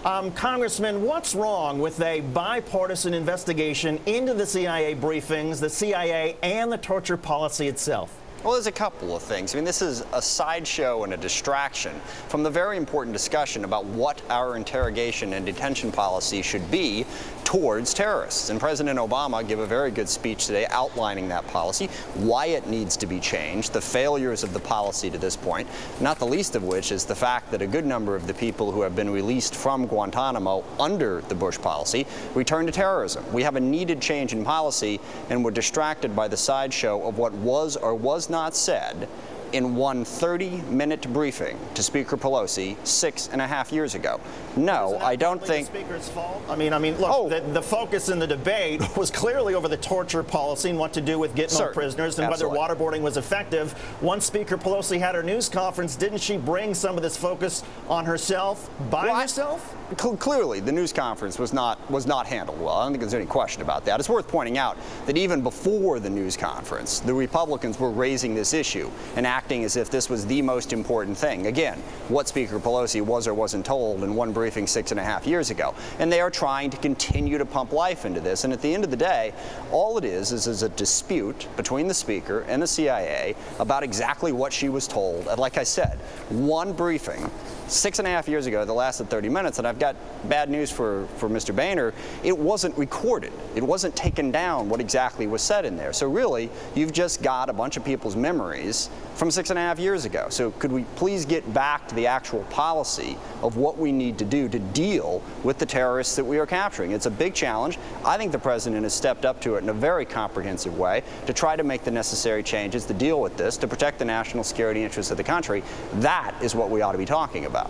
Congressman, what's wrong with a bipartisan investigation into the CIA briefings, the CIA, and the torture policy itself? Well, there's a couple of things. I mean, this is a sideshow and a distraction from the very important discussion about what our interrogation and detention policy should be towards terrorists. And President Obama gave a very good speech today outlining that policy, why it needs to be changed, the failures of the policy to this point, not the least of which is the fact that a good number of the people who have been released from Guantanamo under the Bush policy returned to terrorism. We have a needed change in policy, and we're distracted by the sideshow of what was or was not said in one 30-minute briefing to Speaker Pelosi 6.5 years ago. No, I don't think the Speaker's fault. I mean, look, the focus in the debate was clearly over the torture policy and what to do with Gitmo prisoners and whether waterboarding was effective. Once Speaker Pelosi had her news conference, didn't she bring some of this focus on herself by herself? Clearly, the news conference was not handled well. I don't think there's any question about that. It's worth pointing out that even before the news conference, the Republicans were raising this issue and acting as if this was the most important thing. Again, what Speaker Pelosi was or wasn't told in one briefing 6.5 years ago. And they are trying to continue to pump life into this. And at the end of the day, all it is a dispute between the Speaker and the CIA about exactly what she was told. And like I said, one briefing 6.5 years ago that lasted 30 minutes, and I've got bad news for Mr. Boehner. It wasn't recorded. It wasn't taken down what exactly was said in there. So really, you've just got a bunch of people's memories from 6.5 years ago. So could we please get back to the actual policy of what we need to do to deal with the terrorists that we are capturing? It's a big challenge. I think the President has stepped up to it in a very comprehensive way to try to make the necessary changes to deal with this, to protect the national security interests of the country. That is what we ought to be talking about.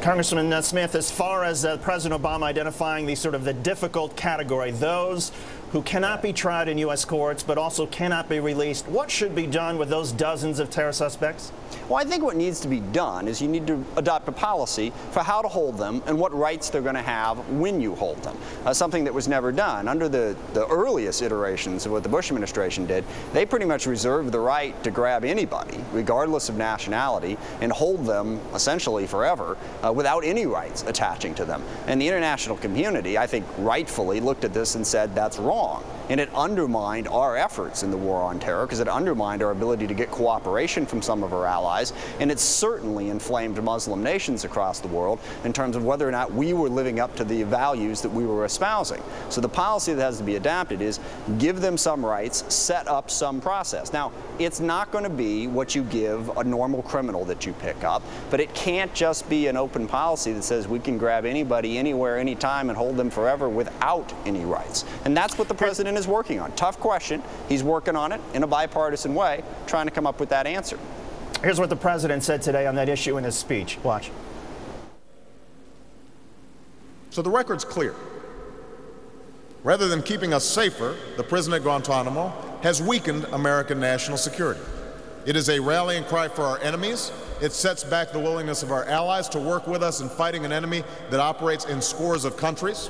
Congressman Smith, as far as President Obama identifying the difficult category, those who cannot be tried in U.S. courts but also cannot be released, what should be done with those dozens of terror suspects? Well, I think what needs to be done is you need to adopt a policy for how to hold them and what rights they're going to have when you hold them, something that was never done. Under the earliest iterations of what the Bush administration did, they pretty much reserved the right to grab anybody, regardless of nationality, and hold them essentially forever without any rights attaching to them. And the international community, I think, rightfully looked at this and said that's wrong. And it undermined our efforts in the war on terror because it undermined our ability to get cooperation from some of our allies, and it certainly inflamed Muslim nations across the world in terms of whether or not we were living up to the values that we were espousing. So the policy that has to be adapted is give them some rights, set up some process. Now, it's not going to be what you give a normal criminal that you pick up, but it can't just be an open policy that says we can grab anybody, anywhere, anytime, and hold them forever without any rights. And that's what the President is working on. Tough question. He's working on it in a bipartisan way, trying to come up with that answer. Here's what the President said today on that issue in his speech. Watch. So the record's clear. Rather than keeping us safer, the prison at Guantanamo has weakened American national security. It is a rallying cry for our enemies. It sets back the willingness of our allies to work with us in fighting an enemy that operates in scores of countries.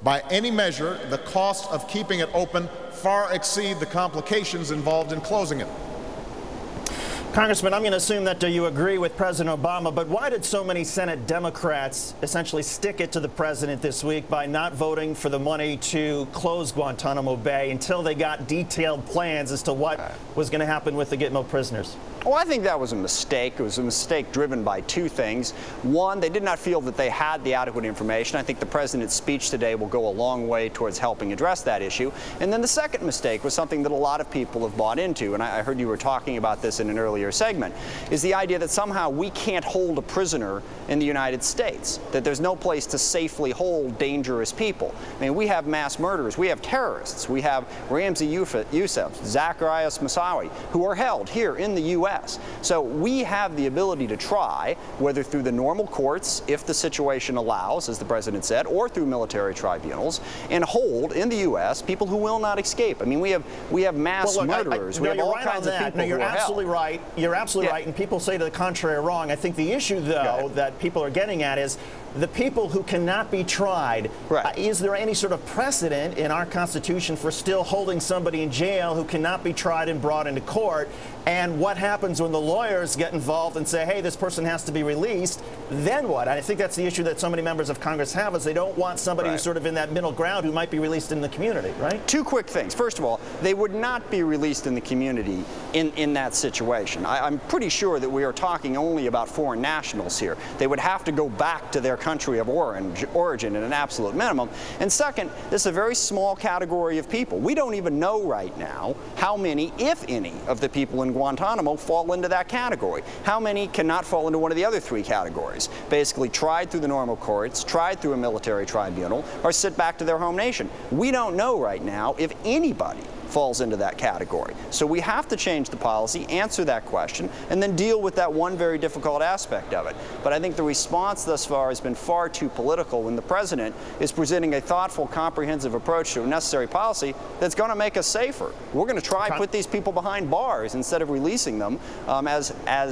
By any measure, the cost of keeping it open far exceed the complications involved in closing it. Congressman, I'm going to assume that you agree with President Obama, but why did so many Senate Democrats essentially stick it to the President this week by not voting for the money to close Guantanamo Bay until they got detailed plans as to what was going to happen with the Gitmo prisoners? Well, I think that was a mistake. It was a mistake driven by two things. One, they did not feel that they had the adequate information. I think the President's speech today will go a long way towards helping address that issue. And then the second mistake was something that a lot of people have bought into, and I heard you were talking about this in an earlier segment, is the idea that somehow we can't hold a prisoner in the United States, that there's no place to safely hold dangerous people. I mean, we have mass murderers, we have terrorists, we have Ramzi Youssef, Zacharias Moussaoui, who are held here in the U.S. So we have the ability to try, whether through the normal courts, if the situation allows, as the President said, or through military tribunals, and hold in the U.S. people who will not escape. I mean, we have mass murderers. We have all kinds of people who are held. Right. You're absolutely right, and people say to the contrary are wrong. I think the issue, though, that people are getting at is the people who cannot be tried. Right. Is there any sort of precedent in our Constitution for still holding somebody in jail who cannot be tried and brought into court? And what happens happens when the lawyers get involved and say, hey, this person has to be released? Then what? I think that's the issue that so many members of Congress have, is they don't want somebody who's sort of in that middle ground who might be released in the community, right? Two quick things. First of all, they would not be released in the community in that situation. I'm pretty sure that we are talking only about foreign nationals here. They would have to go back to their country of origin at an absolute minimum. And second, this is a very small category of people. We don't even know right now how many, if any, of the people in Guantanamo fall into that category. How many cannot fall into one of the other three categories? Basically tried through the normal courts, tried through a military tribunal, or sent back to their home nation. We don't know right now if anybody falls into that category. So we have to change the policy, answer that question, and then deal with that one very difficult aspect of it. But I think the response thus far has been far too political when the president is presenting a thoughtful, comprehensive approach to a necessary policy that's going to make us safer. We're going to try to put these people behind bars instead of releasing them, as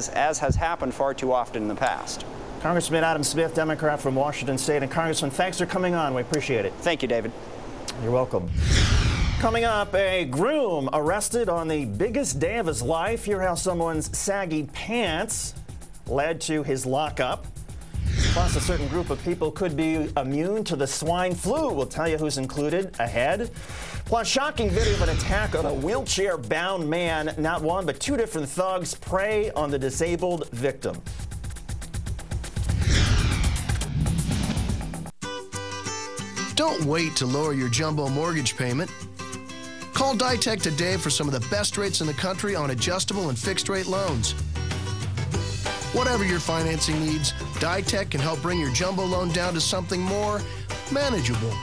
has happened far too often in the past. Congressman Adam Smith, Democrat from Washington State. And Congressman, thanks for coming on. We appreciate it. Thank you, David. You're welcome. Coming up, a groom arrested on the biggest day of his life. Hear how someone's saggy pants led to his lockup. Plus, a certain group of people could be immune to the swine flu. We'll tell you who's included ahead. Plus, shocking video of an attack on a wheelchair-bound man. Not one, but two different thugs prey on the disabled victim. Don't wait to lower your jumbo mortgage payment. Call Ditech today for some of the best rates in the country on adjustable and fixed-rate loans. Whatever your financing needs, Ditech can help bring your jumbo loan down to something more manageable.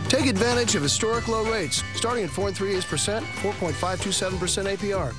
Take advantage of historic low rates, starting at 4.38%, 4.527% APR.